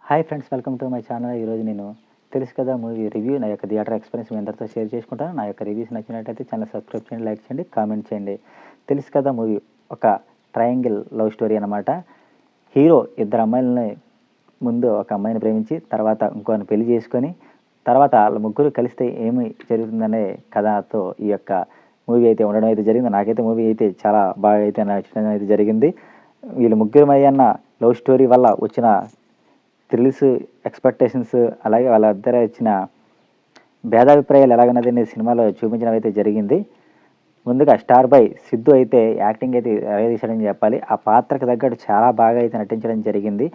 Hi friends, welcome to my channel. ఈరోజు నేను తెలుసు కదా మూవీ రివ్యూ, నా యొక్క థియేటర్ ఎక్స్పీరియన్స్ మీ అందరితో షేర్ చేసుకుంటాను. నా యొక్క రివ్యూస్ నచ్చినట్టయితే ఛానల్ సబ్స్క్రైబ్ చేయండి, లైక్ చేయండి, కామెంట్ చేయండి. తెలుసు కదా మూవీ ఒక ట్రయాంగిల్ లవ్ స్టోరీ అనమాట. హీరో ఇద్దరు అమ్మాయిలని ముందు ఒక అమ్మాయిని ప్రేమించి తర్వాత ఇంకోని పెళ్లి చేసుకొని తర్వాత వాళ్ళ ముగ్గురు కలిస్తే ఏమి జరుగుతుందనే కథతో ఈ యొక్క మూవీ అయితే ఉండడం అయితే జరిగింది. నాకైతే మూవీ అయితే చాలా బాగా అయితే నచ్చడం అయితే జరిగింది. వీళ్ళు ముగ్గురు అన్న లవ్ స్టోరీ వల్ల వచ్చిన థ్రిల్స్, ఎక్స్పెక్టేషన్స్, అలాగే వాళ్ళిద్దరూ ఇచ్చిన భేదాభిప్రాయాలు ఎలాగన్నది నేను సినిమాలో చూపించడం అయితే జరిగింది. ముందుగా స్టార్ బాయ్ సిద్ధు అయితే యాక్టింగ్ అయితే తీసాడని చెప్పాలి. ఆ పాత్రకు తగ్గట్టు చాలా బాగా అయితే నటించడం జరిగింది.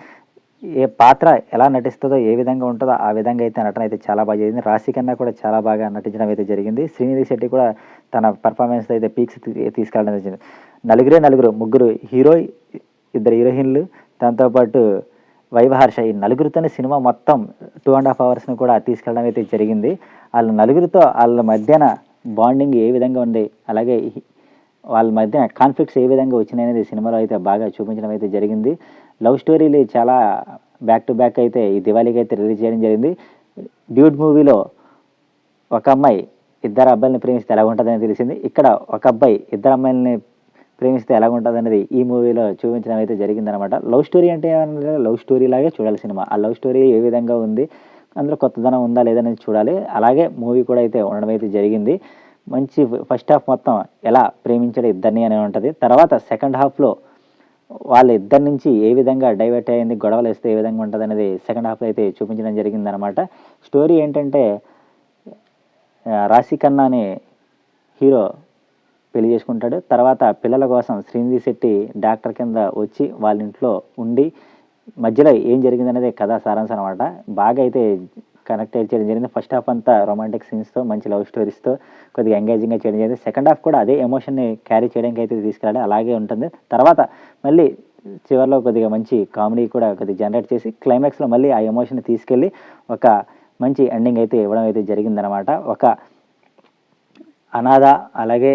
ఏ పాత్ర ఎలా నటిస్తుందో, ఏ విధంగా ఉంటుందో ఆ విధంగా అయితే నటన అయితే చాలా బాగా జరిగింది. రాశి కన్నా కూడా చాలా బాగా నటించడం అయితే జరిగింది. శ్రీనిధి శెట్టి కూడా తన పర్ఫార్మెన్స్ అయితే పీక్స్ తీసుకెళ్ళడం జరిగింది. నలుగురు, ముగ్గురు హీరో, ఇద్దరు హీరోయిన్లు, దాంతోపాటు వైవహర్ష, ఈ నలుగురితోనే సినిమా మొత్తం 2.5 అవర్స్ని కూడా తీసుకెళ్ళడం అయితే జరిగింది. వాళ్ళ నలుగురితో వాళ్ళ మధ్యన బాండింగ్ ఏ విధంగా ఉంది, అలాగే వాళ్ళ మధ్య కాన్ఫ్లిక్ట్స్ ఏ విధంగా వచ్చినాయి అనేది సినిమాలో అయితే బాగా చూపించడం అయితే జరిగింది. లవ్ స్టోరీలు చాలా బ్యాక్ టు బ్యాక్ అయితే ఈ దివాళీకి అయితే రిలీజ్ చేయడం జరిగింది. డ్యూడ్ మూవీలో ఒక అమ్మాయి ఇద్దరు అబ్బాయిలని ప్రేమిస్తే ఎలా ఉంటుందని తెలిసింది. ఇక్కడ ఒక అబ్బాయి ఇద్దరు అమ్మాయిలని ప్రేమిస్తే ఎలా ఉంటుంది అనేది ఈ మూవీలో చూపించడం అయితే జరిగిందనమాట. లవ్ స్టోరీ అంటే లవ్ స్టోరీ లాగే చూడాలి సినిమా. ఆ లవ్ స్టోరీ ఏ విధంగా ఉంది, అందులో కొత్తదనం ఉందా లేదనేది చూడాలి. అలాగే మూవీ కూడా అయితే ఉండడం అయితే జరిగింది. మంచి ఫస్ట్ హాఫ్ మొత్తం ఎలా ప్రేమించడం ఇద్దరిని అని ఉంటుంది. తర్వాత సెకండ్ హాఫ్లో వాళ్ళ ఇద్దరి నుంచి ఏ విధంగా డైవర్ట్ అయ్యింది, గొడవలు వేస్తే ఏ విధంగా ఉంటుంది అనేది సెకండ్ హాఫ్లో అయితే చూపించడం జరిగిందనమాట. స్టోరీ ఏంటంటే రాశి ఖన్నా అనే హీరో పెళ్లి చేసుకుంటాడు. తర్వాత పిల్లల కోసం శ్రీనిధి శెట్టి డాక్టర్ కింద వచ్చి వాళ్ళ ఇంట్లో ఉండి మధ్యలో ఏం జరిగిందనేది కథా సారాంశం అనమాట. బాగా అయితే కనెక్ట్ అయితే చేయడం జరిగింది. ఫస్ట్ హాఫ్ అంతా రొమాంటిక్ సీన్స్తో, మంచి లవ్ స్టోరీస్తో కొద్దిగా ఎంగేజింగ్గా చేయడం జరిగింది. సెకండ్ హాఫ్ కూడా అదే ఎమోషన్ని క్యారీ చేయడానికి అయితే తీసుకెళ్ళాలి, అలాగే ఉంటుంది. తర్వాత మళ్ళీ చివరిలో కొద్దిగా మంచి కామెడీ కూడా కొద్దిగా జనరేట్ చేసి క్లైమాక్స్లో మళ్ళీ ఆ ఎమోషన్ని తీసుకెళ్ళి ఒక మంచి ఎండింగ్ అయితే ఇవ్వడం అయితే జరిగిందనమాట. ఒక అనాథ, అలాగే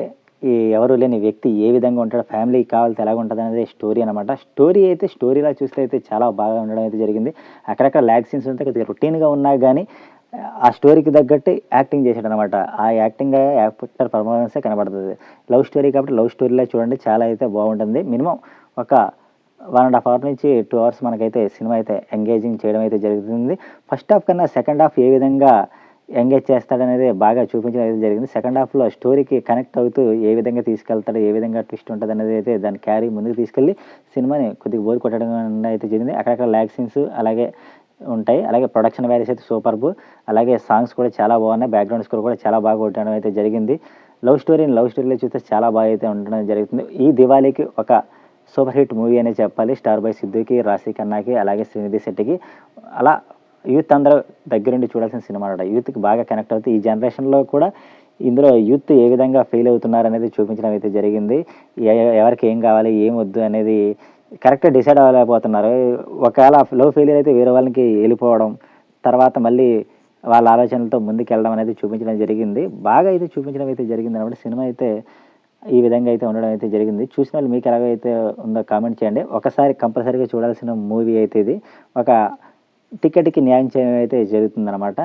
ఈ ఎవరు లేని వ్యక్తి ఏ విధంగా ఉంటాడో, ఫ్యామిలీకి కావాల్సి ఎలాగ ఉంటుంది అనేది స్టోరీ అనమాట. స్టోరీ అయితే స్టోరీలా చూస్తే అయితే చాలా బాగా ఉండడం అయితే జరిగింది. అక్కడక్కడ ల్యాగ్ సీన్స్ ఉంటే కొద్దిగా రొటీన్గా ఉన్నా కానీ ఆ స్టోరీకి తగ్గట్టు యాక్టింగ్ చేశాడు అనమాట. ఆ యాక్టింగ్ యాక్టర్ పర్ఫార్మెన్సే కనబడుతుంది. లవ్ స్టోరీ కాబట్టి లవ్ స్టోరీలా చూడండి, చాలా అయితే బాగుంటుంది. మినిమం ఒక 1.5 అవర్ నుంచి 2 అవర్స్ మనకైతే సినిమా అయితే ఎంగేజింగ్ చేయడం అయితే జరుగుతుంది. ఫస్ట్ హాఫ్ కన్నా సెకండ్ హాఫ్ ఏ విధంగా ఎంగేజ్ చేస్తాడనేది బాగా చూపించడం అయితే జరిగింది. సెకండ్ హాఫ్లో స్టోరీకి కనెక్ట్ అవుతూ ఏ విధంగా తీసుకెళ్తాడు, ఏ విధంగా ట్విస్ట్ ఉంటుంది అనేది అయితే దాన్ని క్యారీ ముందుకు తీసుకెళ్ళి సినిమాని కొద్దిగా బోర్ కొట్టడం అయితే జరిగింది. అక్కడక్కడ ల్యాగ్ సీన్స్ అలాగే ఉంటాయి. అలాగే ప్రొడక్షన్ వాల్యూస్ అయితే సూపర్బ్, అలాగే సాంగ్స్ కూడా చాలా బాగున్నాయి. బ్యాక్గ్రౌండ్ స్కోర్ కూడా చాలా బాగా కొట్టడం అయితే జరిగింది. లవ్ స్టోరీలో చూస్తే చాలా బాగా అయితే ఉండడం జరుగుతుంది. ఈ దివాళీకి ఒక సూపర్ హిట్ మూవీ అనే చెప్పాలి. స్టార్ బాయ్ సిద్ధుకి, రాశి ఖన్నాకి, అలాగే శ్రీనిధి శెట్టికి. అలా యూత్ అందరూ దగ్గరుండి చూడాల్సిన సినిమా అనమాట. యూత్కి బాగా కనెక్ట్ అవుతుంది. ఈ జనరేషన్లో కూడా ఇందులో యూత్ ఏ విధంగా ఫెయిల్ అవుతున్నారు అనేది చూపించడం అయితే జరిగింది. ఎవరికి ఏం కావాలి, ఏం వద్దు అనేది కరెక్ట్గా డిసైడ్ అవ్వలేకపోతున్నారు. ఒకవేళ లవ్ ఫెయిలియర్ అయితే వేరే వాళ్ళకి వెళ్ళిపోవడం, తర్వాత మళ్ళీ వాళ్ళ ఆలోచనలతో ముందుకు వెళ్ళడం అనేది చూపించడం జరిగింది. బాగా అయితే చూపించడం అయితే జరిగింది అనమాట. సినిమా అయితే ఈ విధంగా అయితే ఉండడం అయితే జరిగింది. చూసిన వాళ్ళు మీకు ఎలాగైతే ఉందో కామెంట్ చేయండి. ఒకసారి కంపల్సరీగా చూడాల్సిన మూవీ అయితే ఇది. ఒక టికెట్కి న్యాయం చేయడం అయితే జరుగుతుందన్నమాట.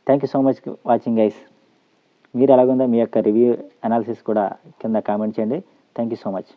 Thank you so much watching guys. మీరు ఎలాగుందో మీ యొక్క రివ్యూ అనాలిసిస్ కూడా కింద కామెంట్ చేయండి. Thank you so much.